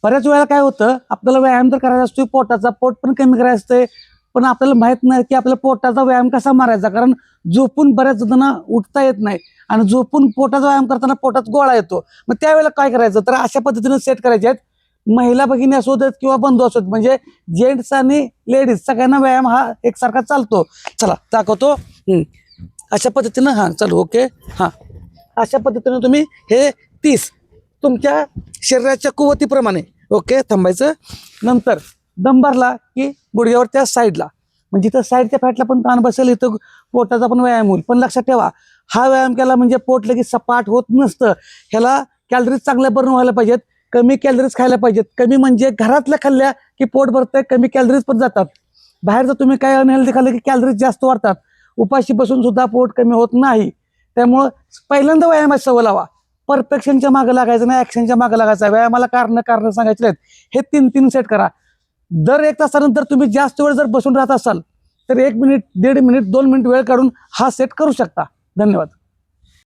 बऱ्याच वेळा काय होतं, आपल्याला व्यायाम तर करायचा असतो पोटाचा, पोट पण कमी करायचं असतंय, पण आपल्याला माहित नाही की आपल्या पोटाचा व्यायाम कसा मारायचा. कारण झोपून बऱ्याच जणांना उठता येत नाही आणि झोपून पोटाचा व्यायाम करताना पोटात गोळा येतो. मग त्यावेळेला काय करायचं, तर अशा पद्धतीने सेट करायचे आहेत. महिला भगिनी असू देत किंवा बंधू असू देत, म्हणजे जेंट्स आणि लेडीज सगळ्यांना व्यायाम हा एकसारखा चालतो. चला दाखवतो. अशा पद्धतीनं हां चालू. ओके. हां, अशा पद्धतीनं तुम्ही हे 30 तुमच्या शरीराच्या कुवतीप्रमाणे. ओके, थांबायचं. नंतर दम भरला की गुडघ्यावर त्या साईडला, म्हणजे इथं साईडच्या फॅटला पण ताण बसेल, इथं पोटाचा पण व्यायाम होईल. पण लक्षात ठेवा, हा व्यायाम केला म्हणजे पोट लगेच सपाट होत नसतं. ह्याला कॅलरीज चांगल्या बर्न व्हायला पाहिजेत, कमी कॅलरीज खायला पाहिजेत. कमी म्हणजे घरातल्या खाल्ल्या की पोट भरतंय, कमी कॅलरीज पण जातात. बाहेर जर तुम्ही काय अनहेल्दी खाल्लं की कॅलरीज जास्त वाढतात. उपाशी बसून सुद्धा पोट कमी होत नाही. त्यामुळं पहिल्यांदा व्यायामाची सवय लावा. परफेक्शनच्या मागे लागायचं नाही, ऍक्शनच्या मागे लागायचं. व्यायामाला कारण सांगायचे आहेत. हे 3 सेट करा. दर 1 तासानंतर तुम्ही जास्त वेळ जर बसून राहत असाल तर 1 मिनिट, 1.5 मिनिट, 2 मिनिट वेळ काढून हा सेट करू शकता. धन्यवाद.